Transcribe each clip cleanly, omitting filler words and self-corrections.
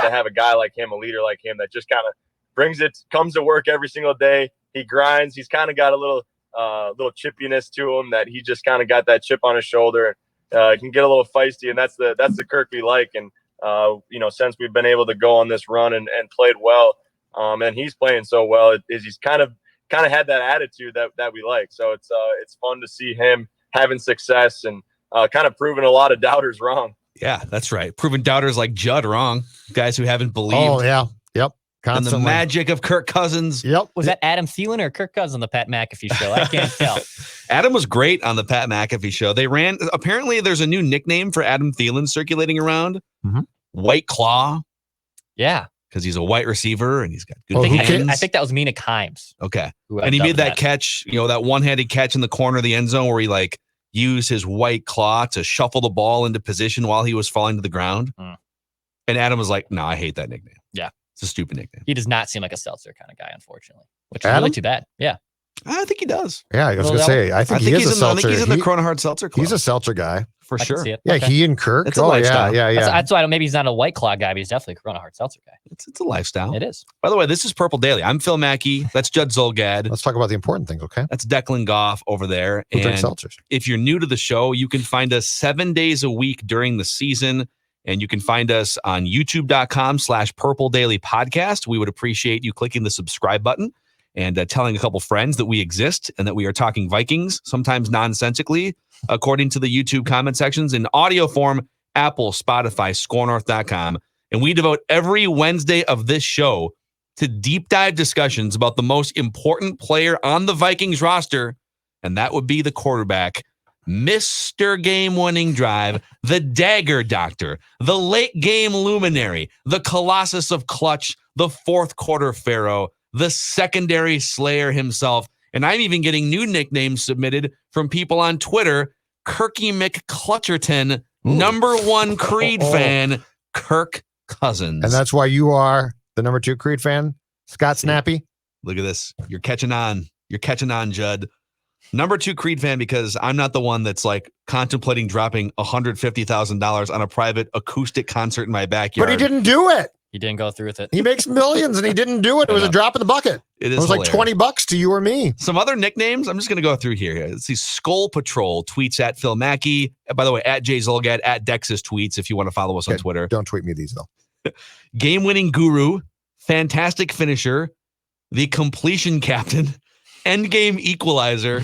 to have a guy like him, a leader like him that just kind of comes to work every single day. He grinds. He's kind of got a little chippiness to him, that he just kind of got that chip on his shoulder. Can get a little feisty, and that's the Kirk we like. And since we've been able to go on this run and played well, and he's playing so well, he's kind of had that attitude that we like. So it's fun to see him having success and kind of proving a lot of doubters wrong. Yeah, that's right. Proving doubters like Judd wrong. Guys who haven't believed. Oh yeah, yep. Constantly. And the magic of Kirk Cousins. Yep. Was that Adam Thielen or Kirk Cousins on the Pat McAfee show? I can't tell. Adam was great on the Pat McAfee show. Apparently there's a new nickname for Adam Thielen circulating around. Mm-hmm. White Claw. Yeah. Because he's a white receiver and he's got good hands. I think that was Mina Kimes. Okay. And he made that catch, that one-handed catch in the corner of the end zone where he used his white claw to shuffle the ball into position while he was falling to the ground. Mm. And Adam was like, no, I hate that nickname. Yeah. It's a stupid nickname. He does not seem like a seltzer kind of guy, unfortunately, which is really too bad. Yeah. I think he does. Yeah, I was going to say, I think he is a seltzer. I think he's in the Corona Hard Seltzer Club. He's a seltzer guy. For sure. Yeah, okay. He and Kirk. It's a lifestyle. Yeah. That's why maybe he's not a White Claw guy, but he's definitely a Corona Hard Seltzer guy. It's a lifestyle. It is. By the way, this is Purple Daily. I'm Phil Mackey. That's Judd Zulgad. Let's talk about the important things, okay? That's Declan Goff over there. Who drinks seltzers? If you're new to the show, you can find us 7 days a week during the season. And you can find us on youtube.com/Purple Daily Podcast. We would appreciate you clicking the subscribe button and telling a couple friends that we exist and that we are talking Vikings, sometimes nonsensically, according to the YouTube comment sections, in audio form, Apple, Spotify, scorenorth.com. And we devote every Wednesday of this show to deep dive discussions about the most important player on the Vikings roster, and that would be the quarterback, Mr. Game-winning drive, the dagger doctor, the late game luminary, the colossus of clutch, the fourth quarter pharaoh, the secondary slayer himself. And I'm even getting new nicknames submitted from people on Twitter. Kirky McClutcherton, number one Creed fan, Kirk Cousins. And that's why you are the number 2 Creed fan, Scott Snappy. Look at this. You're catching on. You're catching on, Judd. Number 2 Creed fan, because I'm not the one that's contemplating dropping $150,000 on a private acoustic concert in my backyard. But he didn't do it. He didn't go through with it. He makes millions and he didn't do it. It was a drop in the bucket. It was like $20 to you or me. Some other nicknames. I'm just going to go through here. Let's see. Skull Patrol tweets at Phil Mackey. By the way, at Jay Zulgad, at Dex's tweets if you want to follow us on Twitter. Don't tweet me these though. Game-winning guru, fantastic finisher, the completion captain, endgame equalizer.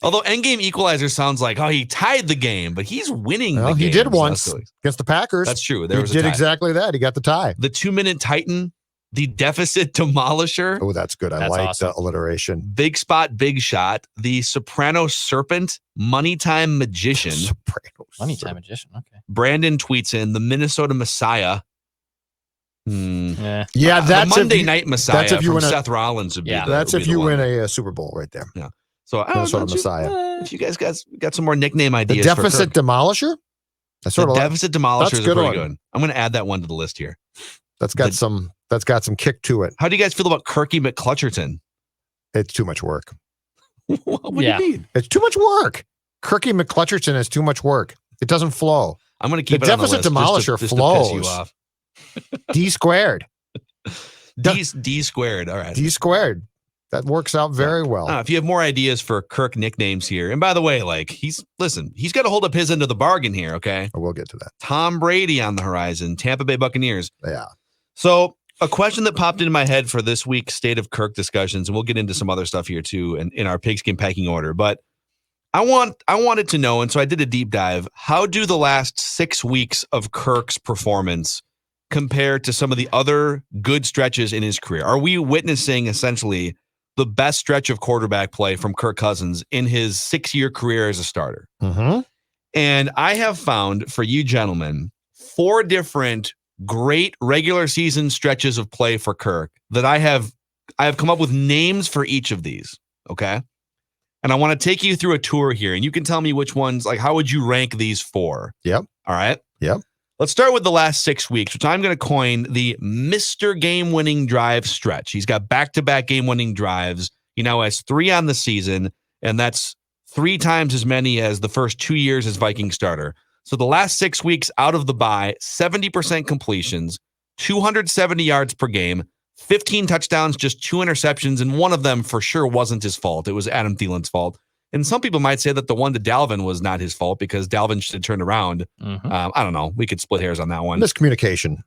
Although endgame equalizer sounds like, he tied the game, but he's winning the game. He did once against the Packers. That's true. He did exactly that. He got the tie. The 2-minute Titan, the deficit demolisher. Oh, that's good. I like the alliteration. Big spot, big shot. The Soprano Serpent, money time magician. Money time magician. Okay. Brandon tweets in the Minnesota Messiah. Yeah, that's the Monday Night Messiah. That's if you win Seth Rollins. That's if you win a Super Bowl right there. Yeah. So Minnesota Messiah. If you guys got some more nickname ideas, the deficit demolisher. Deficit demolisher is pretty good. I'm going to add that one to the list here. That's got some kick to it. How do you guys feel about Kirky McClutcherton? It's too much work. What do you mean? It's too much work. Kirky McClutcherton is too much work. It doesn't flow. I'm going to keep the it on the list. Deficit demolisher just flows. To piss you off. D squared. D squared. All right. D squared. That works out very well. If you have more ideas for Kirk nicknames here, and by the way, he's got to hold up his end of the bargain here. Okay. We'll get to that. Tom Brady on the horizon, Tampa Bay Buccaneers. Yeah. So a question that popped into my head for this week's State of Kirk discussions, and we'll get into some other stuff here too, in our pigskin packing order, but I wanted to know, and so I did a deep dive. How do the last 6 weeks of Kirk's performance compare to some of the other good stretches in his career? Are we witnessing essentially the best stretch of quarterback play from Kirk Cousins in his 6-year career as a starter? Mm-hmm. And I have found for you gentlemen 4 different great regular season stretches of play for Kirk that I have come up with names for each of these. Okay. And I want to take you through a tour here, and you can tell me which ones, how would you rank these 4? Yep. All right. Yep. Let's start with the last 6 weeks, which I'm going to coin the Mr. Game-winning drive stretch. He's got back-to-back game-winning drives. He now has 3 on the season, and that's 3 times as many as the first 2 years as Viking starter. So the last 6 weeks out of the bye, 70% completions, 270 yards per game, 15 touchdowns, just 2 interceptions, and one of them for sure wasn't his fault. It was Adam Thielen's fault. And some people might say that the one to Dalvin was not his fault because Dalvin should have turned around. I don't know. We could split hairs on that one. Miscommunication.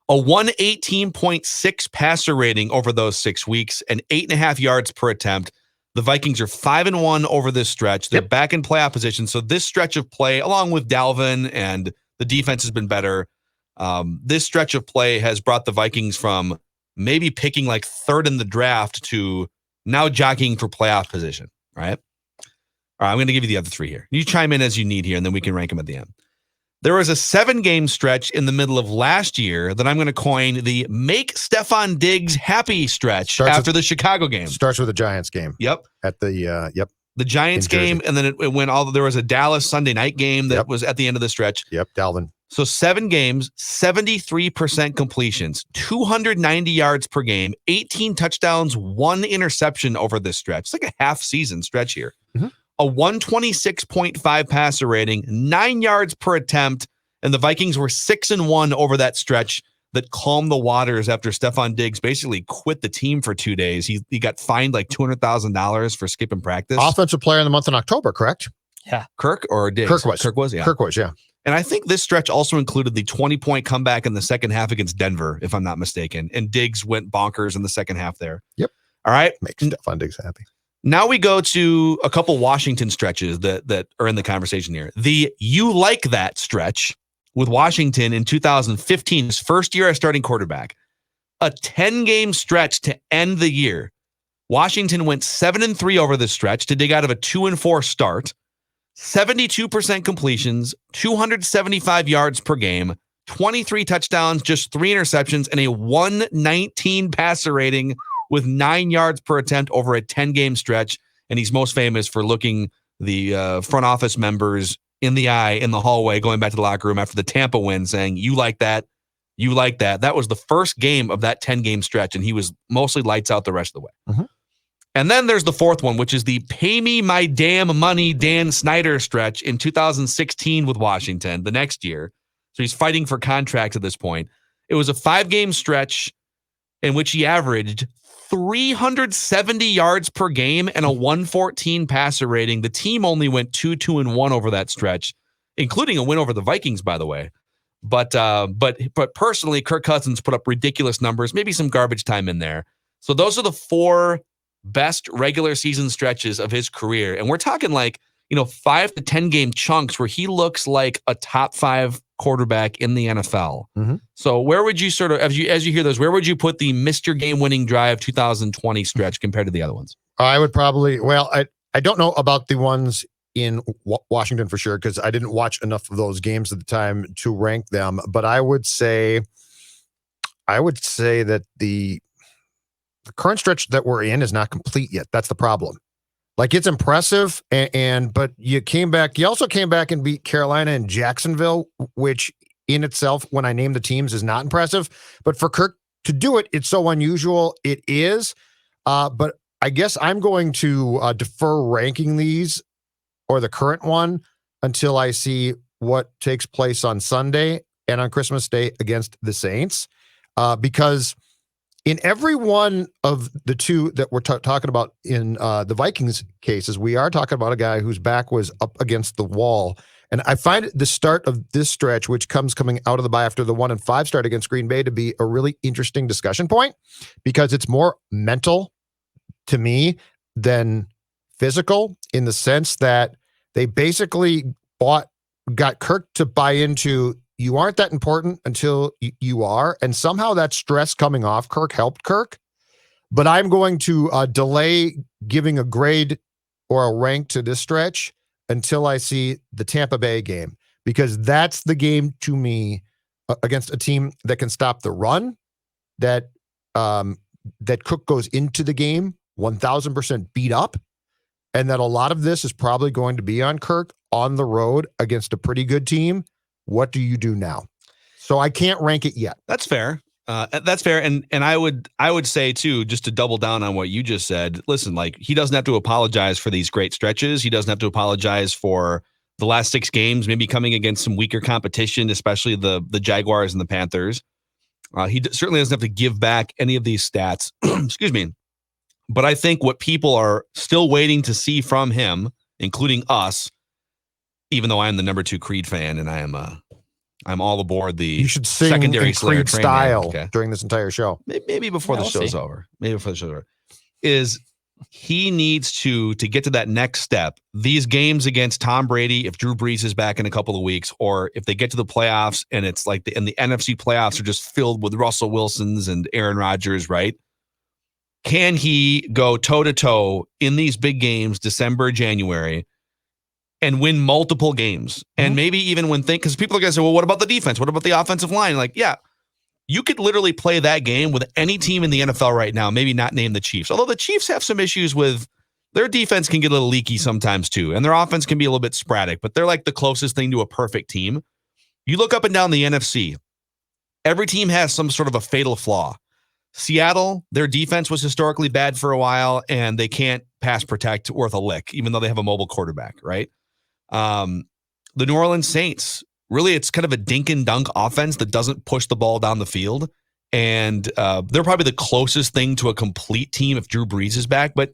A 118.6 passer rating over those 6 weeks and 8.5 yards per attempt. The Vikings are 5-1 over this stretch. They're back in playoff position. So this stretch of play, along with Dalvin, and the defense has been better. This stretch of play has brought the Vikings from maybe picking like third in the draft to now jockeying for playoff position, right? All right, I'm going to give you the other 3 here. You chime in as you need here, and then we can rank them at the end. There was a 7-game stretch in the middle of last year that I'm going to coin the Make Stephon Diggs Happy stretch after the Chicago game. Starts with the Giants game. Yep. At the, The Giants game, and then it went there was a Dallas Sunday night game that was at the end of the stretch. Yep, Dalvin. So 7 games, 73% completions, 290 yards per game, 18 touchdowns, 1 interception over this stretch. It's like a half-season stretch here. A 126.5 passer rating, 9 yards per attempt, and the Vikings were 6-1 over that stretch that calmed the waters after Stephon Diggs basically quit the team for 2 days. He got fined like $200,000 for skipping practice. Offensive player in the month in October, correct? Yeah. Kirk or Diggs? Kirk was. Kirk was, yeah. Kirk was, yeah. And I think this stretch also included the 20-point comeback in the second half against Denver, if I'm not mistaken. And Diggs went bonkers in the second half there. Yep. All right. Makes Stephon Diggs happy. Now we go to a couple Washington stretches that are in the conversation here. The You Like That stretch with Washington in 2015, his first year as starting quarterback. A 10-game stretch to end the year. Washington went 7-3 over this stretch to dig out of a 2-4 start. 72% completions, 275 yards per game, 23 touchdowns, just 3 interceptions, and a 119 passer rating with 9 yards per attempt over a 10-game stretch. And he's most famous for looking the front office members in the eye in the hallway going back to the locker room after the Tampa win saying, "You like that? You like that?" That was the first game of that 10-game stretch, and he was mostly lights out the rest of the way. And then there's the fourth one, which is the Pay Me My Damn Money Dan Snyder stretch in 2016 with Washington the next year. So he's fighting for contracts at this point. It was a 5-game stretch in which he averaged 370 yards per game and a 114 passer rating. The team only went 2-1 over that stretch, including a win over the Vikings, by the way. But personally, Kirk Cousins put up ridiculous numbers, maybe some garbage time in there. So those are the 4 best regular season stretches of his career. And we're talking 5 to 10 game chunks where he looks like a top 5 quarterback in the NFL. So where would you sort of, as you hear those, where would you put the Mr. Game Winning Drive 2020 stretch compared to the other ones? I would probably, I don't know about the ones in Washington for sure, because I didn't watch enough of those games at the time to rank them. But I would say that the current stretch that we're in is not complete yet. That's the problem. Like, it's impressive, but you also came back and beat Carolina and Jacksonville, which in itself, when I name the teams, is not impressive. But for Kirk to do it, it's so unusual. It is. But I guess I'm going to defer ranking these or the current one until I see what takes place on Sunday and on Christmas Day against the Saints. Because in every one of the 2 that we're talking about in the Vikings cases, we are talking about a guy whose back was up against the wall. And I find the start of this stretch, which coming out of the bye after the 1-5 start against Green Bay, to be a really interesting discussion point, because it's more mental to me than physical, in the sense that they basically got Kirk to buy into, you aren't that important until you are. And somehow that stress coming off Kirk helped Kirk. But I'm going to delay giving a grade or a rank to this stretch until I see the Tampa Bay game, because that's the game to me against a team that can stop the run, that Cook goes into the game 1,000% beat up, and that a lot of this is probably going to be on Kirk on the road against a pretty good team. What do you do now? So I can't rank it yet. That's fair. That's fair. And I would say too, just to double down on what you just said, listen, he doesn't have to apologize for these great stretches. He doesn't have to apologize for the last 6 games, maybe coming against some weaker competition, especially the Jaguars and the Panthers. He certainly doesn't have to give back any of these stats. Excuse me. But I think what people are still waiting to see from him, including us, even though I'm the number 2 Creed fan and I'm all aboard the You should sing secondary in Slayer Creed train style man, during this entire show. Maybe before Yeah, the we'll show's see. over. Maybe before the show's over. Is he needs to get to that next step. These games against Tom Brady, if Drew Brees is back in a couple of weeks, or if they get to the playoffs and it's like the NFC playoffs are just filled with Russell Wilsons and Aaron Rodgers, right? Can he go toe-to-toe in these big games, December, January, and win multiple games? And maybe even because people are going to say, well, what about the defense? What about the offensive line? Like, yeah, you could literally play that game with any team in the NFL right now, maybe not name the Chiefs. Although the Chiefs have some issues with their defense can get a little leaky sometimes too, and their offense can be a little bit sporadic, but they're like the closest thing to a perfect team. You look up and down the NFC, every team has some sort of a fatal flaw. Seattle, their defense was historically bad for a while, and they can't pass protect worth a lick, even though they have a mobile quarterback, right? The New Orleans Saints, really, it's kind of a dink and dunk offense that doesn't push the ball down the field. And they're probably the closest thing to a complete team if Drew Brees is back. But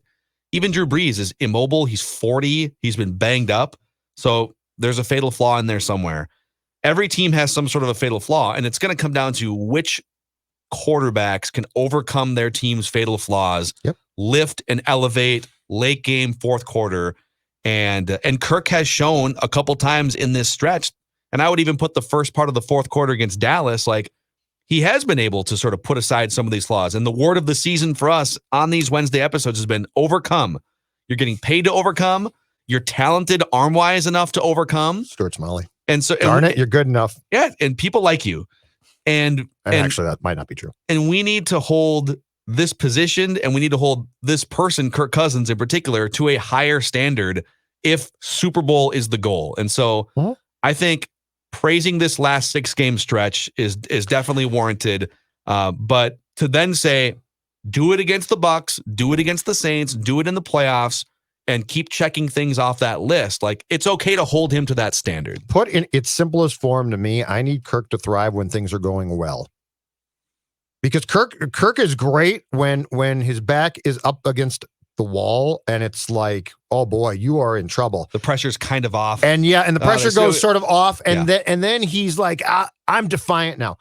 even Drew Brees is immobile. He's 40. He's been banged up. So there's a fatal flaw in there somewhere. Every team has some sort of a fatal flaw, and it's going to come down to which quarterbacks can overcome their team's fatal flaws, lift and elevate late game, fourth quarter. And Kirk has shown a couple times in this stretch, and I would even put the first part of the fourth quarter against Dallas, like he has been able to sort of put aside some of these flaws. And the word of the season for us on these Wednesday episodes has been overcome. You're getting paid to overcome. You're talented arm-wise enough to overcome. Stuart Smalley. And so, Darn it, you're good enough. Yeah, and people like you. And actually, that might not be true. And we need to hold this position, and we need to hold this person, Kirk Cousins in particular, to a higher standard if Super Bowl is the goal. And so I think praising this last 6-game stretch is definitely warranted. But to then say, do it against the Bucs, do it against the Saints, do it in the playoffs, and keep checking things off that list. Like, it's okay to hold him to that standard. Put in its simplest form to me, I need Kirk to thrive when things are going well. Because Kirk is great when his back is up against the wall and it's like, oh boy, you are in trouble. The pressure's kind of off. And the pressure goes sort of off. And then he's like, I'm defiant now.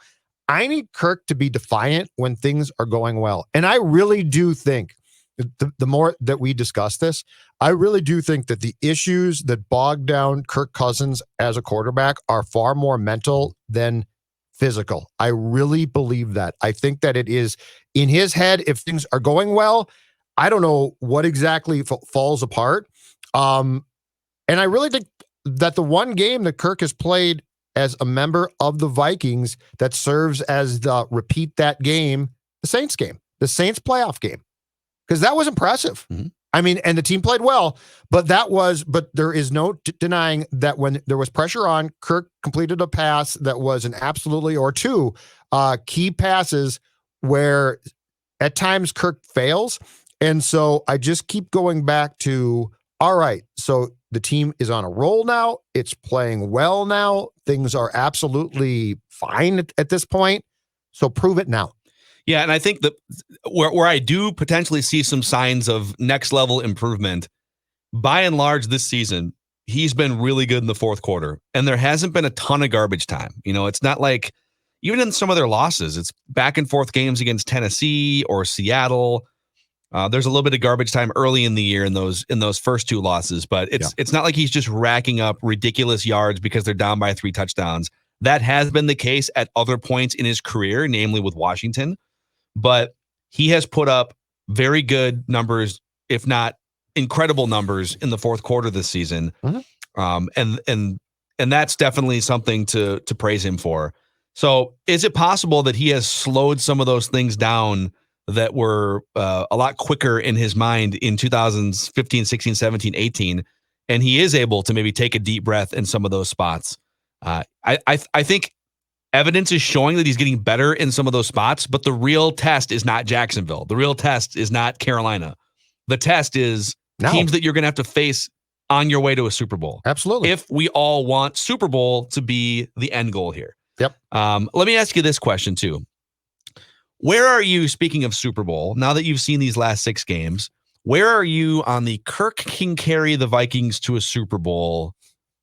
I need Kirk to be defiant when things are going well. And I really do think the more that we discuss this, I really do think that the issues that bog down Kirk Cousins as a quarterback are far more mental than physical. I really believe that. I think that it is in his head. If things are going well, I don't know what exactly falls apart. And I really think that the one game that Kirk has played as a member of the Vikings that serves as the repeat that game, the Saints game, the Saints playoff game, because that was impressive. Mm-hmm. I mean, and the team played well, but there is no denying that when there was pressure on, Kirk completed a pass that was an absolutely, or two key passes where at times Kirk fails. And so I just keep going back to, all right, so the team is on a roll now. It's playing well now. Things are absolutely fine at this point. So prove it now. Yeah, and I think that where I do potentially see some signs of next level improvement, by and large this season, he's been really good in the fourth quarter. And there hasn't been a ton of garbage time. You know, it's not like, even in some of their losses, it's back and forth games against Tennessee or Seattle. There's a little bit of garbage time early in the year in those first two losses, but it's not like he's just racking up ridiculous yards because they're down by 3 touchdowns. That has been the case at other points in his career, namely with Washington. But he has put up very good numbers, if not incredible numbers, in the fourth quarter this season. Mm-hmm. And that's definitely something to praise him for. So is it possible that he has slowed some of those things down that were a lot quicker in his mind in 2015, 16, 17, 18, and he is able to maybe take a deep breath in some of those spots? I think evidence is showing that he's getting better in some of those spots, but the real test is not Jacksonville. The real test is not Carolina. The test is teams that you're going to have to face on your way to a Super Bowl. Absolutely. If we all want Super Bowl to be the end goal here. Yep. Let me ask you this question too. Where are you, speaking of Super Bowl, now that you've seen these last 6 games, where are you on the Kirk can carry the Vikings to a Super Bowl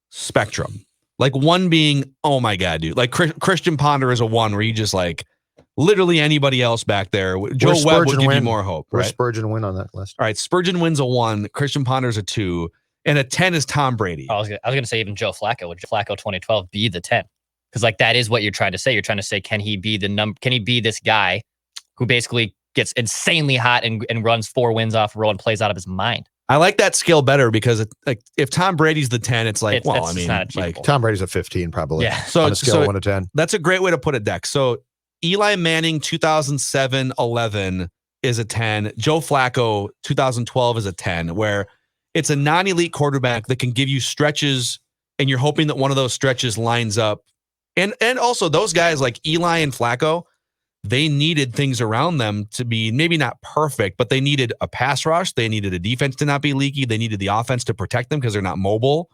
spectrum? Like 1 being, oh my God, dude. Like Christian Ponder is a 1 where you just like literally anybody else back there. Joe Webb would give you more hope, right? Where's Spurgeon win on that list? All right, Spurgeon wins a 1, Christian Ponder's a 2, and a 10 is Tom Brady. I was gonna say even Joe Flacco. Would Joe Flacco 2012 be the 10? Because like that is what you're trying to say. You're trying to say, can he be Can he be this guy who basically gets insanely hot and runs 4 wins off a roll and plays out of his mind? I like that scale better because if Tom Brady's the 10, it's like, like Tom Brady's a 15 probably. Yeah. So on a scale of 1 to 10. That's a great way to put it, Dex. So Eli Manning 2007-11 is a 10. Joe Flacco 2012 is a 10, where it's a non-elite quarterback that can give you stretches, and you're hoping that one of those stretches lines up. And also those guys like Eli and Flacco, they needed things around them to be maybe not perfect, but they needed a pass rush. They needed a defense to not be leaky. They needed the offense to protect them because they're not mobile.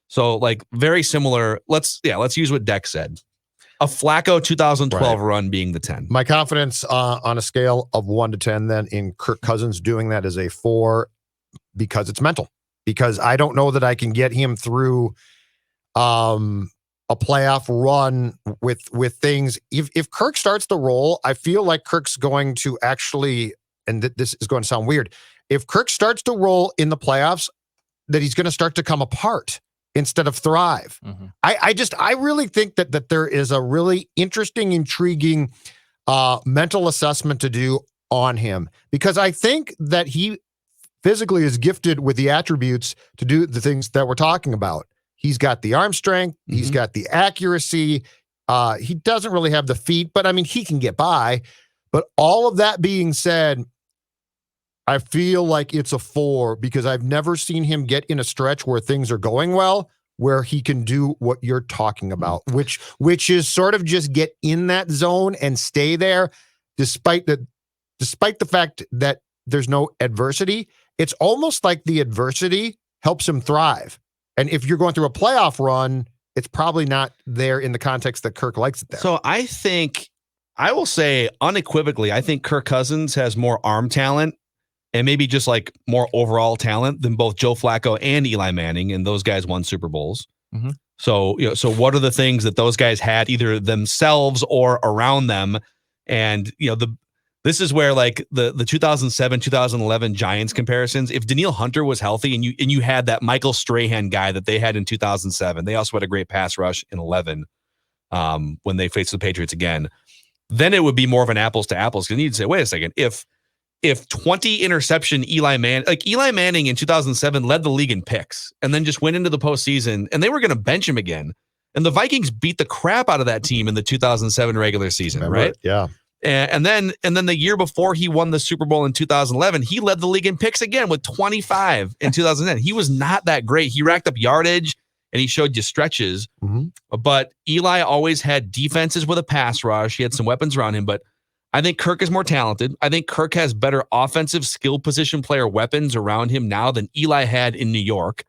So like very similar. Let's use what Dex said. A Flacco 2012 run being the 10. My confidence on a scale of 1 to 10 then in Kirk Cousins doing that is a 4 because it's mental. Because I don't know that I can get him through a playoff run with things. If Kirk starts to roll, I feel like Kirk's going to actually, and this is going to sound weird, if Kirk starts to roll in the playoffs, that he's going to start to come apart instead of thrive. Mm-hmm. I really think that there is a really interesting, intriguing mental assessment to do on him, because I think that he physically is gifted with the attributes to do the things that we're talking about. He's got the arm strength. Mm-hmm. He's got the accuracy. He doesn't really have the feet, but I mean, he can get by. But all of that being said, I feel like it's a 4 because I've never seen him get in a stretch where things are going well, where he can do what you're talking about, which is sort of just get in that zone and stay there, despite the fact that there's no adversity. It's almost like the adversity helps him thrive. And if you're going through a playoff run, it's probably not there in the context that Kirk likes it there. So I will say unequivocally, I think Kirk Cousins has more arm talent and maybe just like more overall talent than both Joe Flacco and Eli Manning, and those guys won Super Bowls. Mm-hmm. So what are the things that those guys had either themselves or around them? And this is where like the 2007, 2011 Giants comparisons, if Danielle Hunter was healthy and you had that Michael Strahan guy that they had in 2007, they also had a great pass rush in 11 when they faced the Patriots again, then it would be more of an apples to apples. Because you need to say, wait a second, if 20 interception Eli Manning in 2007 led the league in picks and then just went into the postseason and they were going to bench him again. And the Vikings beat the crap out of that team in the 2007 regular season, right? Yeah. And then the year before he won the Super Bowl in 2011, he led the league in picks again with 25 in 2010. He was not that great. He racked up yardage and he showed you stretches. Mm-hmm. But Eli always had defenses with a pass rush. He had some weapons around him, but I think Kirk is more talented. I think Kirk has better offensive skill position player weapons around him now than Eli had in New York.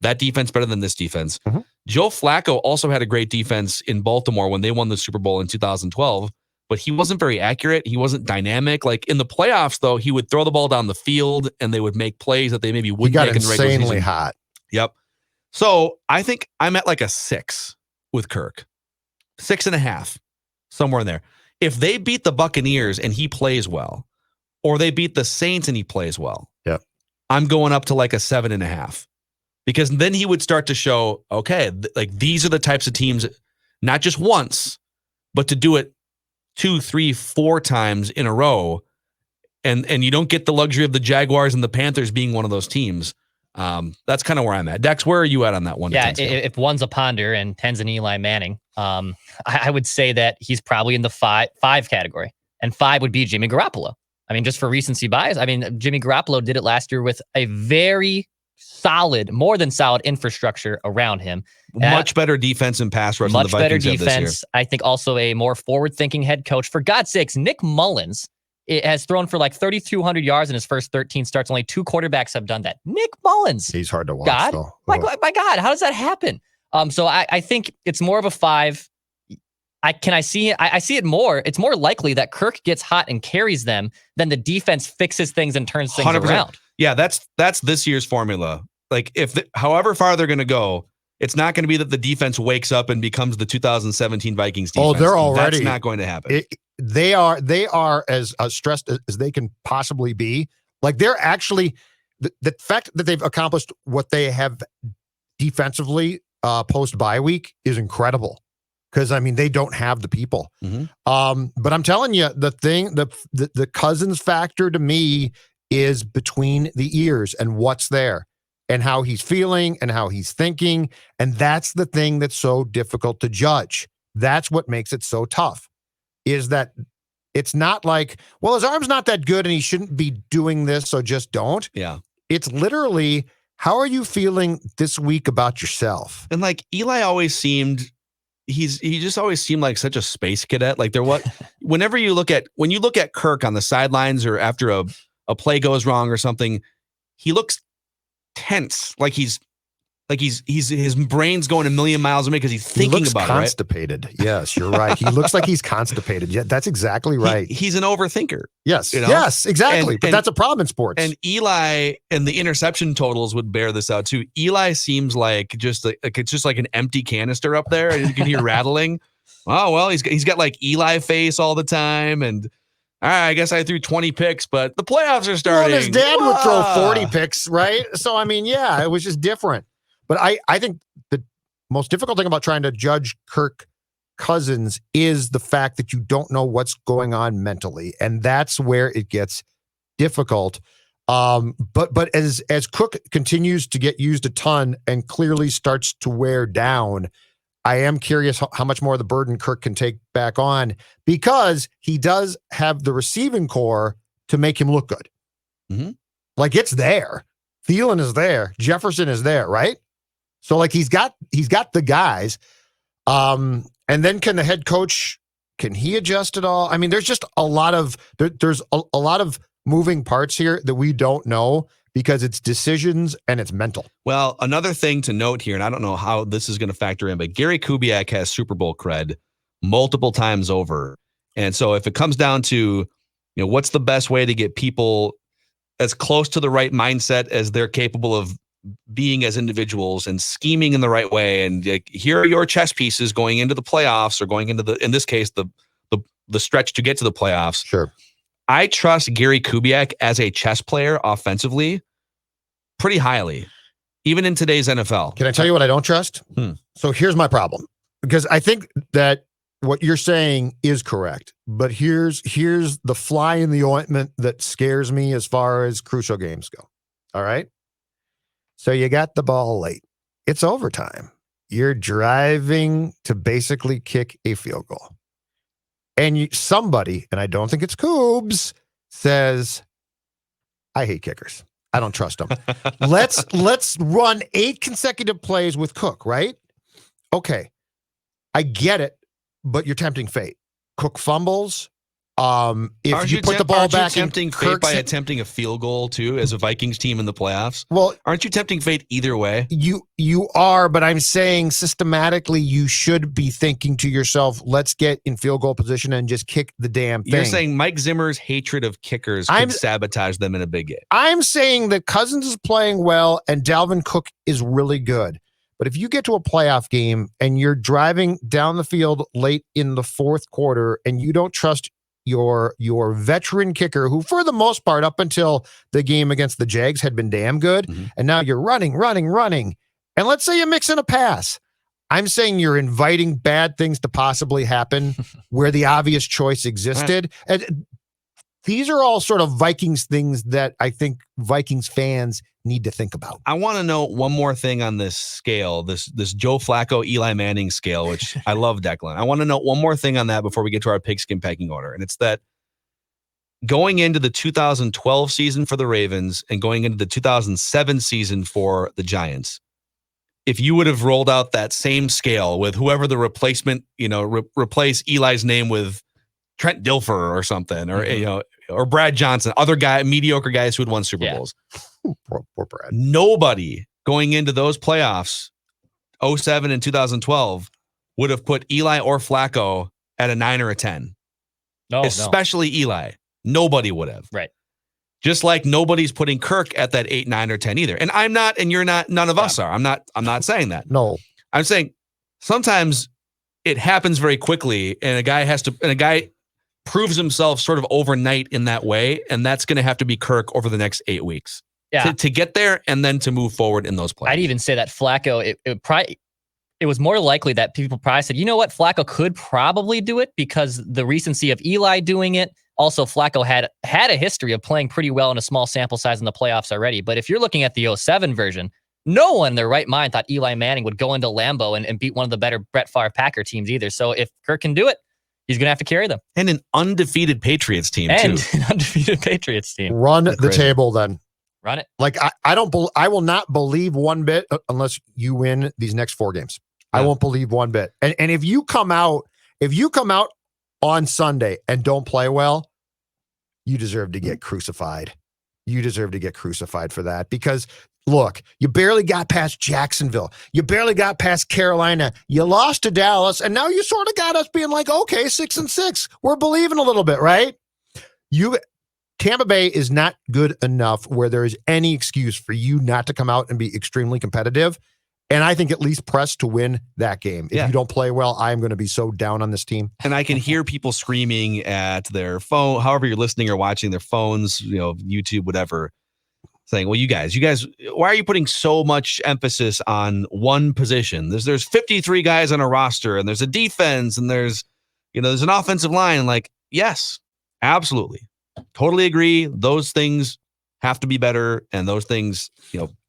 That defense better than this defense. Mm-hmm. Joe Flacco also had a great defense in Baltimore when they won the Super Bowl in 2012. But he wasn't very accurate. He wasn't dynamic. Like in the playoffs, though, he would throw the ball down the field and they would make plays that they maybe wouldn't make in the regular season. Insanely hot. Yep. So I think I'm at like a 6 with Kirk. 6.5, somewhere in there. If they beat the Buccaneers and he plays well, or they beat the Saints and he plays well, yep, I'm going up to like a 7.5. Because then he would start to show, okay, like these are the types of teams, not just once, but to do it 2, 3, 4 times in a row, and you don't get the luxury of the Jaguars and the Panthers being one of those teams. That's kind of where I'm at. Dex, where are you at on that 1 to 10 scale? If 1's a Ponder and 10's an Eli Manning, I would say that he's probably in the 5 category, and 5 would be Jimmy Garoppolo. I mean, just for recency bias, I mean, Jimmy Garoppolo did it last year with a very solid, more than solid infrastructure around him. Much better defense and pass rush than the Vikings have this year. Much better defense. I think also a more forward-thinking head coach. For God's sakes, Nick Mullins has thrown for like 3,200 yards in his first 13 starts. Only 2 quarterbacks have done that. Nick Mullins. He's hard to watch, though. My God, how does that happen? So I think it's more of a 5. I see it more. It's more likely that Kirk gets hot and carries them than the defense fixes things and turns things 100%. around. Yeah, that's this year's formula. Like however far they're going to go, it's not going to be that the defense wakes up and becomes the 2017 Vikings defense. Oh, they're already. That's not going to happen. They are as stressed as they can possibly be. Like they're actually the fact that they've accomplished what they have defensively post bye week is incredible. Because I mean, they don't have the people. But I'm telling you, the Cousins factor to me is between the ears and what's there and how he's feeling and how he's thinking. And that's the thing that's so difficult to judge. That's what makes it so tough, is that it's not like, well, his arm's not that good and he shouldn't be doing this, so just don't. Yeah. It's literally, how are you feeling this week about yourself? And like Eli always seemed, he just always seemed like such a space cadet. Like when you look at Kirk on the sidelines or after a play goes wrong or something, he looks tense. Like his brain's going a million miles a minute because he's thinking about constipated. It. Right? Yes, you're right. He looks like he's constipated. Yeah, that's exactly right. He's an overthinker. Yes, you know? Yes, exactly. But that's a problem in sports. And Eli and the interception totals would bear this out too. Eli seems like it's just like an empty canister up there, and you can hear rattling. Oh well, he's got like Eli face all the time, and all right, I guess I threw 20 picks, but the playoffs are starting. Well, his dad would throw 40 picks, right? So I mean, yeah, it was just different. But I think the most difficult thing about trying to judge Kirk Cousins is the fact that you don't know what's going on mentally. And that's where it gets difficult. But as Cook continues to get used a ton and clearly starts to wear down, I am curious how much more of the burden Kirk can take back on, because he does have the receiving core to make him look good. Mm-hmm. Like it's there. Thielen is there. Jefferson is there, right? So like he's got the guys. And then can the head coach, can he adjust at all? I mean, there's just a lot of there's a lot of moving parts here that we don't know, because it's decisions and it's mental. Well, another thing to note here, and I don't know how this is going to factor in, but Gary Kubiak has Super Bowl cred multiple times over. And so if it comes down to, what's the best way to get people as close to the right mindset as they're capable of being as individuals and scheming in the right way, and here are your chess pieces going into the playoffs, or going into in this case, the stretch to get to the playoffs. Sure. I trust Gary Kubiak as a chess player offensively pretty highly, even in today's NFL. Can I tell you what I don't trust? So here's my problem, because I think that what you're saying is correct, but here's the fly in the ointment that scares me as far as crucial games go. All right. So you got the ball late. It's overtime. You're driving to basically kick a field goal. And somebody, and I don't think it's Coobs, says, I hate kickers. I don't trust them. Let's run 8 consecutive plays with Cook, right? Okay. I get it, but you're tempting fate. Cook fumbles. If you put the ball back in, tempting fate by attempting a field goal too, as a Vikings team in the playoffs. Well, aren't you tempting fate either way? You are, but I'm saying systematically you should be thinking to yourself, let's get in field goal position and just kick the damn thing. You're saying Mike Zimmer's hatred of kickers could sabotage them in a big game. I'm saying that Cousins is playing well and Dalvin Cook is really good. But if you get to a playoff game and you're driving down the field late in the fourth quarter and you don't trust your veteran kicker, who for the most part up until the game against the Jags had been damn good, and now you're running, and let's say you mix in a pass. I'm saying you're inviting bad things to possibly happen where the obvious choice existed. And these are all sort of Vikings things that I think Vikings fans need to think about. I want to know one more thing on this scale, this Joe Flacco, Eli Manning scale, which I love, Declan. I want to know one more thing on that before we get to our pigskin pecking order. And it's that going into the 2012 season for the Ravens and going into the 2007 season for the Giants, if you would have rolled out that same scale with whoever the replacement, replace Eli's name with Trent Dilfer or something, or or Brad Johnson, other mediocre guys who had won Super Bowls. Poor Brad. Nobody going into those playoffs, 2007 and 2012, would have put Eli or Flacco at a 9 or a 10. No, Especially Eli. Nobody would have. Right. Just like nobody's putting Kirk at that 8, 9, or 10 either. And I'm not, and you're not, none of us are. I'm not saying that. No. I'm saying sometimes it happens very quickly and a guy proves himself sort of overnight in that way. And that's going to have to be Kirk over the next 8 weeks. Yeah. To get there and then to move forward in those plays. I'd even say that Flacco, it was more likely that people probably said, you know what, Flacco could probably do it because the recency of Eli doing it. Also, Flacco had a history of playing pretty well in a small sample size in the playoffs already. But if you're looking at the 07 version, no one in their right mind thought Eli Manning would go into Lambeau and beat one of the better Brett Favre Packer teams either. So if Kirk can do it, he's going to have to carry them. And an undefeated Patriots team, too. An undefeated Patriots team. Run the table then. Run it. Like I will not believe one bit unless you win these next 4 games. I won't believe one bit. And if you come out on Sunday and don't play well, you deserve to get crucified. You deserve to get crucified for that because look, you barely got past Jacksonville. You barely got past Carolina. You lost to Dallas, and now you sort of got us being like, okay, 6-6. We're believing a little bit, right? Tampa Bay is not good enough where there is any excuse for you not to come out and be extremely competitive. And I think at least press to win that game. If you don't play well, I'm going to be so down on this team. And I can hear people screaming at their phone, however you're listening or watching their phones, YouTube, whatever, saying, well, you guys, why are you putting so much emphasis on one position? There's 53 guys on a roster and there's a defense and there's an offensive line. Like, yes, absolutely. Totally agree. Those things have to be better and those things,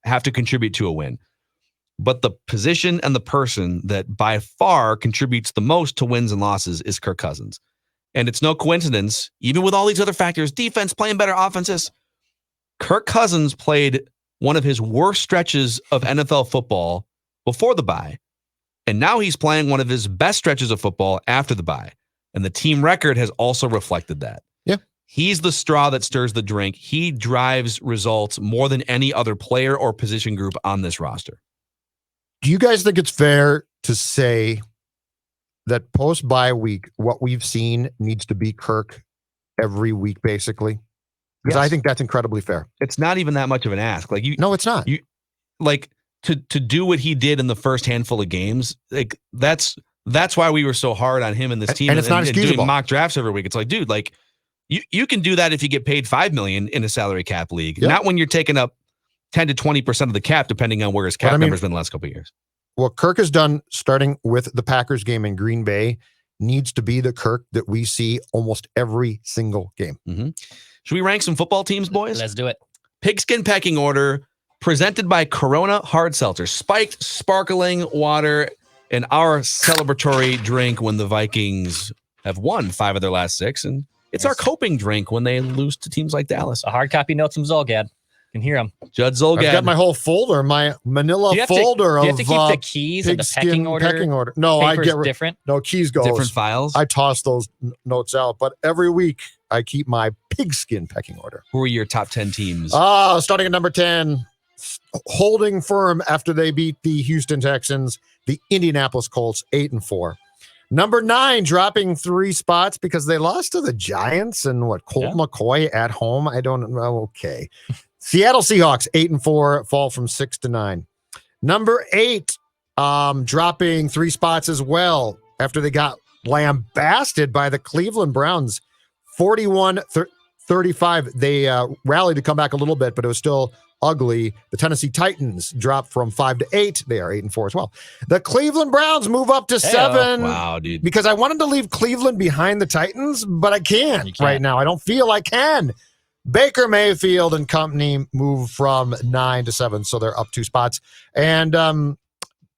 have to contribute to a win. But the position and the person that by far contributes the most to wins and losses is Kirk Cousins. And it's no coincidence, even with all these other factors, defense, playing better offenses, Kirk Cousins played one of his worst stretches of NFL football before the bye. And now he's playing one of his best stretches of football after the bye. And the team record has also reflected that. Yeah. He's the straw that stirs the drink. He drives results more than any other player or position group on this roster. Do you guys think it's fair to say that post-bye week, what we've seen needs to be Kirk every week, basically? Because I think that's incredibly fair. It's not even that much of an ask. No, it's not. To do what he did in the first handful of games, like that's why we were so hard on him and this team. And it's not excusable. Doing mock drafts every week. It's like, dude, you can do that if you get paid $5 million in a salary cap league, not when you're taking up 10 to 20% of the cap, depending on where his cap number's been the last couple of years. What Kirk has done, starting with the Packers game in Green Bay, needs to be the Kirk that we see almost every single game. Mm-hmm. Should we rank some football teams, boys? Let's do it. Pigskin pecking order, presented by Corona Hard Seltzer. Spiked, sparkling water, and our celebratory drink when the Vikings have won 5 of their last 6. And it's our coping drink when they lose to teams like Dallas. A hard copy notes from Zulgad. Can hear him. Judd Zulgad. I've got my whole folder, my manila folder of you have to keep the keys and the pecking order. No, I get different. No, keys goes. Different files. I toss those notes out, but every week I keep my pigskin pecking order. Who are your top 10 teams? Starting at number 10, holding firm after they beat the Houston Texans, the Indianapolis Colts, 8-4. Number 9, dropping 3 spots because they lost to the Giants and Colt McCoy at home. I don't know. Okay. Seattle Seahawks, 8-4, fall from 6 to 9. Number 8, dropping 3 spots as well after they got lambasted by the Cleveland Browns, 41-35. They rallied to come back a little bit, but it was still ugly. The Tennessee Titans dropped from 5 to 8. They are 8-4 as well. The Cleveland Browns move up to 7. Wow, dude. Because I wanted to leave Cleveland behind the Titans, but I can't right now. I don't feel I can. Baker Mayfield and company move from 9 to 7, so they're up 2 spots. And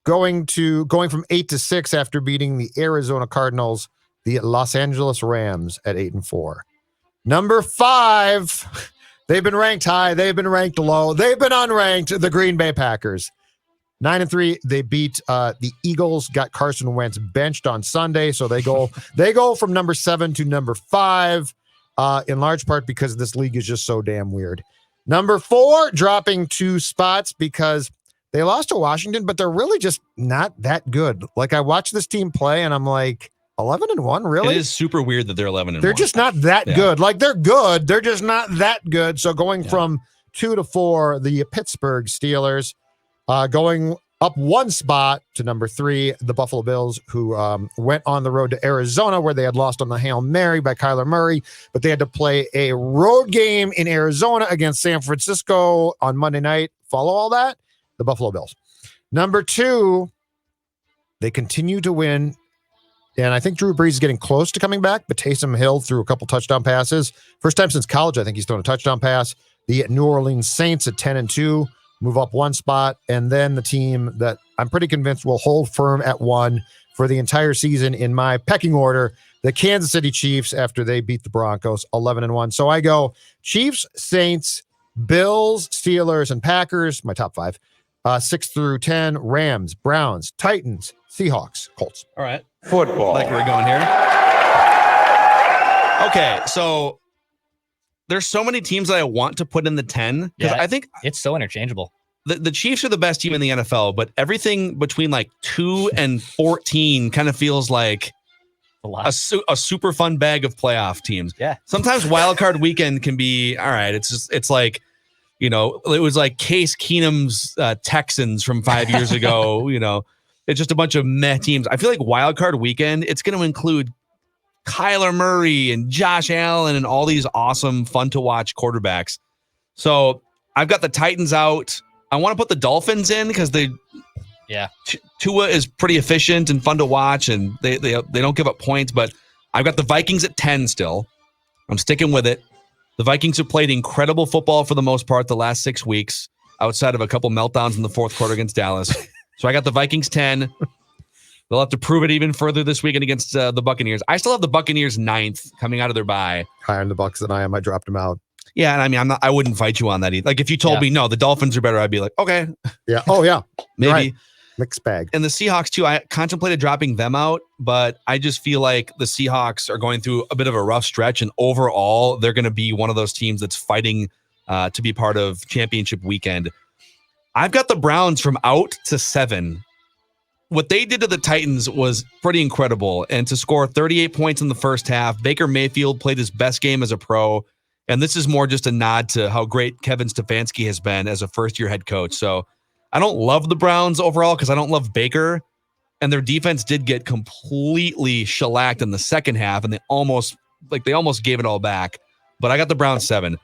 going from 8 to 6 after beating the Arizona Cardinals, the Los Angeles Rams at 8-4. Number 5, they've been ranked high, they've been ranked low, they've been unranked, the Green Bay Packers. 9-3, they beat the Eagles, got Carson Wentz benched on Sunday, so they go from number 7 to number 5. In large part because this league is just so damn weird. Number 4, dropping 2 spots because They lost to Washington, but they're really just not that good. Like I watched this team play and I'm like, 11-1, really? It is super weird that they're 11-1. They're just not that good. Like they're good. They're just not that good. So going from 2 to 4, the Pittsburgh Steelers going up one spot to number 3, the Buffalo Bills, who went on the road to Arizona where they had lost on the Hail Mary by Kyler Murray, but they had to play a road game in Arizona against San Francisco on Monday night. Follow all that? The Buffalo Bills. Number 2, they continue to win. And I think Drew Brees is getting close to coming back, but Taysom Hill threw a couple touchdown passes. First time since college, I think he's thrown a touchdown pass. The New Orleans Saints at 10-2 move up one spot. And then the team that I'm pretty convinced will hold firm at 1 for the entire season in my pecking order, the Kansas City Chiefs, after they beat the Broncos 11-1. So I go Chiefs, Saints, Bills, Steelers, and Packers, my top 5. 6 through 10, Rams, Browns, Titans, Seahawks, Colts. All right. Football. Like we're going here. Okay, so there's so many teams that I want to put in the 10. Yeah, I think it's so interchangeable. the Chiefs are the best team in the NFL, but everything between like 2 and 14 kind of feels like a super fun bag of playoff teams. Yeah. Sometimes wild card weekend can be all right. It's like, it was like Case Keenum's Texans from 5 years ago. It's just a bunch of meh teams. I feel like wild card weekend, it's going to include Kyler Murray and Josh Allen and all these awesome, fun to watch quarterbacks. So I've got the Titans out. I want to put the Dolphins in because Tua is pretty efficient and fun to watch, and they don't give up points. But I've got the Vikings at 10 still. I'm sticking with it. The Vikings have played incredible football for the most part the last 6 weeks, outside of a couple meltdowns in the fourth quarter against Dallas. So I got the Vikings 10. They'll have to prove it even further this weekend against the Buccaneers. I still have the Buccaneers 9th coming out of their bye. Higher in the Bucs than I am. I dropped them out. Yeah, and I mean, I wouldn't fight you on that either. Like if you told me no, the Dolphins are better, I'd be like, okay. Yeah. Oh yeah. Maybe. Right. Mixed bag. And the Seahawks too. I contemplated dropping them out, but I just feel like the Seahawks are going through a bit of a rough stretch, and overall, they're going to be one of those teams that's fighting to be part of championship weekend. I've got the Browns from out to 7. What they did to the Titans was pretty incredible. And to score 38 points in the first half, Baker Mayfield played his best game as a pro. And this is more just a nod to how great Kevin Stefanski has been as a first-year head coach. So I don't love the Browns overall because I don't love Baker. And their defense did get completely shellacked in the second half, and they almost gave it all back. But I got the Browns 7.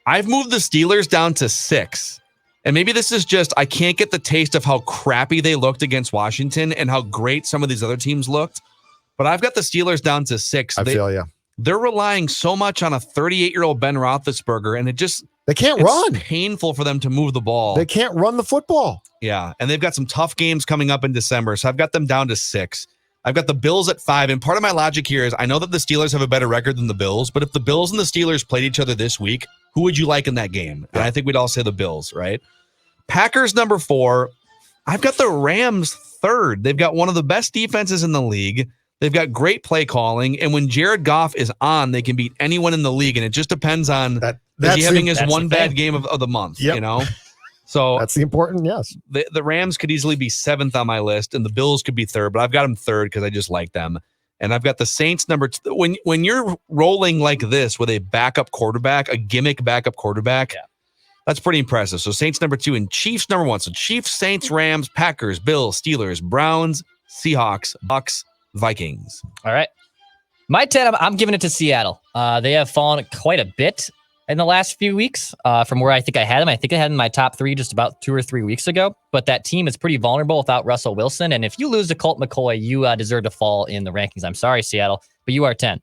I've moved the Steelers down to 6. And maybe this is just, I can't get the taste of how crappy they looked against Washington and how great some of these other teams looked. But I've got the Steelers down to 6. I feel you. They're relying so much on a 38-year-old Ben Roethlisberger, and they can't run. It's painful for them to move the ball. They can't run the football. Yeah, and they've got some tough games coming up in December, so I've got them down to 6. I've got the Bills at 5, and part of my logic here is I know that the Steelers have a better record than the Bills, but if the Bills and the Steelers played each other this week, who would you like in that game? And I think we'd all say the Bills, right? Packers number 4. I've got the Rams 3rd. They've got one of the best defenses in the league. They've got great play calling. And when Jared Goff is on, they can beat anyone in the league. And it just depends on is he having his one bad game of the month, So that's the important, yes. The Rams could easily be 7th on my list, and the Bills could be 3rd, but I've got them 3rd because I just like them. And I've got the Saints number 2. When you're rolling like this with a backup quarterback, a gimmick backup quarterback, that's pretty impressive. So Saints number 2 and Chiefs number 1. So Chiefs, Saints, Rams, Packers, Bills, Steelers, Browns, Seahawks, Bucks, Vikings. All right. My 10, I'm giving it to Seattle. They have fallen quite a bit in the last few weeks from where I think I had them. I think I had them in my top 3 just about 2 or 3 weeks ago. But that team is pretty vulnerable without Russell Wilson. And if you lose to Colt McCoy, you deserve to fall in the rankings. I'm sorry, Seattle, but you are 10.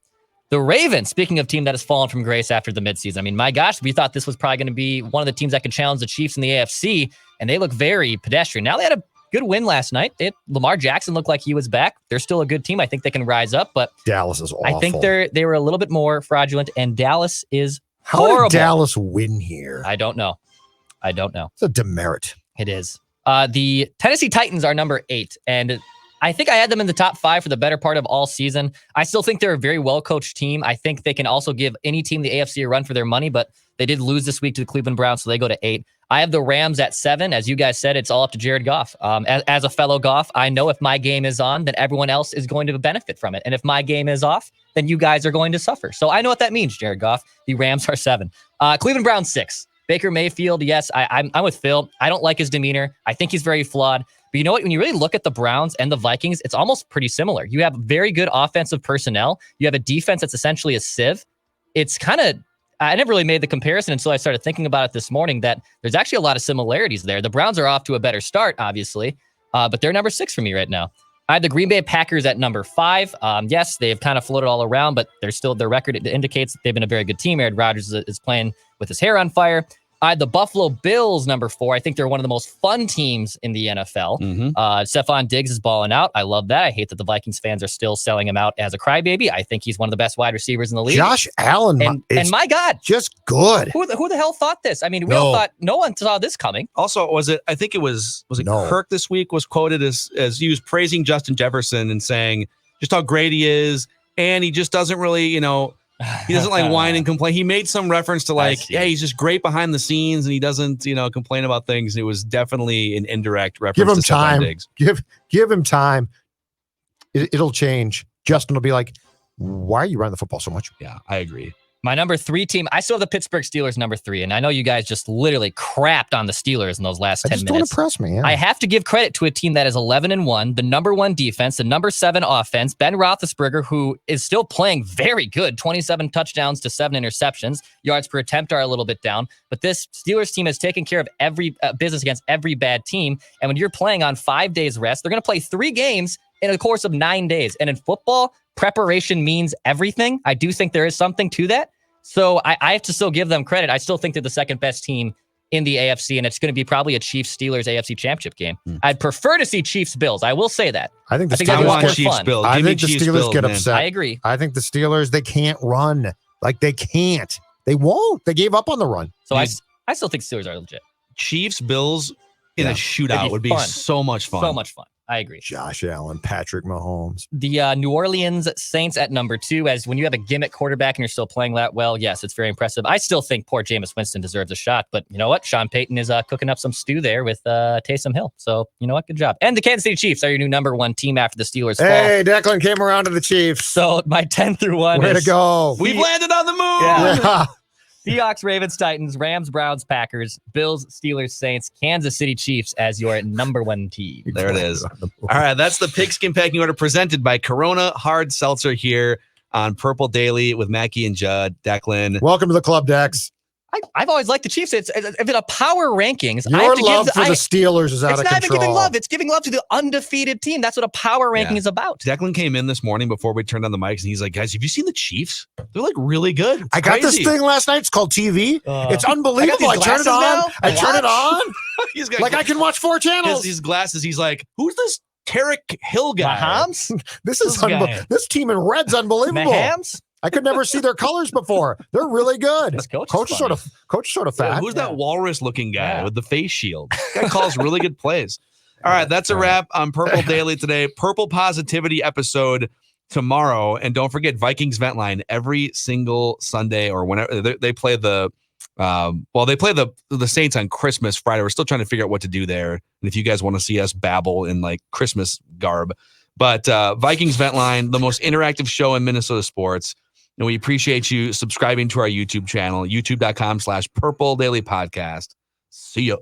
The Ravens, speaking of team that has fallen from grace after the midseason. I mean, my gosh, we thought this was probably going to be one of the teams that could challenge the Chiefs in the AFC, and they look very pedestrian. Now they had a good win last night. Lamar Jackson looked like he was back. They're still a good team. I think they can rise up, but Dallas is awful. I think they were a little bit more fraudulent, and Dallas is horrible. How did Dallas win here? I don't know. It's a demerit. It is. The Tennessee Titans are number 8, and I think I had them in the top 5 for the better part of all season. I still think they're a very well-coached team. I think they can also give any team in the AFC a run for their money, but they did lose this week to the Cleveland Browns, so they go to 8. I have the Rams at 7. As you guys said, it's all up to Jared Goff. As a fellow Goff, I know if my game is on, then everyone else is going to benefit from it. And if my game is off, then you guys are going to suffer. So I know what that means, Jared Goff. The Rams are 7. Cleveland Browns 6. Baker Mayfield, yes, I'm with Phil. I don't like his demeanor. I think he's very flawed. But you know what? When you really look at the Browns and the Vikings, it's almost pretty similar. You have very good offensive personnel. You have a defense that's essentially a sieve. It's kind of, I never really made the comparison until I started thinking about it this morning, that there's actually a lot of similarities there. The Browns are off to a better start, obviously, but they're number 6 for me right now. I had the Green Bay Packers at number 5. Yes, they've kind of floated all around, but they're still, their record indicates that they've been a very good team. Aaron Rodgers is playing with his hair on fire. I had the Buffalo Bills number 4. I think they're one of the most fun teams in the NFL. Stephon Diggs is balling out. I love that. I hate that the Vikings fans are still selling him out as a crybaby. I think he's one of the best wide receivers in the league. Josh Allen and my God, just good. Who the hell thought this? I mean, we all thought, no one saw this coming. Also, I think it was Kirk this week was quoted as he was praising Justin Jefferson and saying just how great he is, and he just doesn't really, he doesn't like whine and complain. He made some reference to yeah, he's just great behind the scenes and he doesn't, complain about things. It was definitely an indirect reference. Give him to time. Diggs. Give him time. It'll change. Justin will be like, why are you running the football so much? Yeah, I agree. My number 3 team, I still have the Pittsburgh Steelers number 3, and I know you guys just literally crapped on the Steelers in those last 10 minutes. Don't impress me. Yeah. I have to give credit to a team that is 11-1, the number 1 defense, the number 7 offense, Ben Roethlisberger, who is still playing very good, 27 touchdowns to 7 interceptions. Yards per attempt are a little bit down, but this Steelers team has taken care of every business against every bad team, and when you're playing on 5 days rest, they're going to play 3 games in the course of 9 days, and in football, preparation means everything. I do think there is something to that. So I have to still give them credit. I still think they're the second best team in the AFC, and it's going to be probably a Chiefs-Steelers AFC championship game. I'd prefer to see Chiefs-Bills. I will say that. I think the Steelers get upset. I agree. I think the Steelers, they can't run. Like, they can't. They won't. They gave up on the run. So I still think Steelers are legit. Chiefs-Bills in a shootout would be so much fun. So much fun. I agree. Josh Allen, Patrick Mahomes. The New Orleans Saints at number 2, as when you have a gimmick quarterback and you're still playing that well, yes, it's very impressive. I still think poor Jameis Winston deserves a shot, but you know what? Sean Payton is cooking up some stew there with Taysom Hill. So, you know what? Good job. And the Kansas City Chiefs are your new number 1 team after the Steelers fall. Hey, Declan came around to the Chiefs. So my 10 through 1 Way to go. We've landed on the moon. Yeah. Seahawks, Ravens, Titans, Rams, Browns, Packers, Bills, Steelers, Saints, Kansas City Chiefs as your number 1 team. There it is. All right, that's the Pigskin Pecking Order presented by Corona Hard Seltzer here on Purple Daily with Mackey and Judd. Declan. Welcome to the club, Dex. I've always liked the Chiefs. If it's a power rankings, your love for the Steelers is out of control. It's not even giving love. It's giving love to the undefeated team. That's what a power ranking is about. Declan came in this morning before we turned on the mics, and he's like, guys, have you seen the Chiefs? They're like really good. I got this thing last night. It's called TV. It's unbelievable. I turn it on. He's got like I can watch 4 channels. These glasses. He's like, who's this Tarek Hill guy? Mahomes? This this team in red's unbelievable. Mahomes? I could never see their colors before. They're really good. Coach is sort of fat. Who's that walrus-looking guy with the face shield? That guy calls really good plays. All right, that's a wrap on Purple Daily today. Purple Positivity episode tomorrow, and don't forget Vikings Vent Line every single Sunday or whenever they play the. They play the Saints on Christmas Friday. We're still trying to figure out what to do there, and if you guys want to see us babble in like Christmas garb, but Vikings Vent Line, the most interactive show in Minnesota sports. And we appreciate you subscribing to our YouTube channel, youtube.com/Purple Daily Podcast. See ya.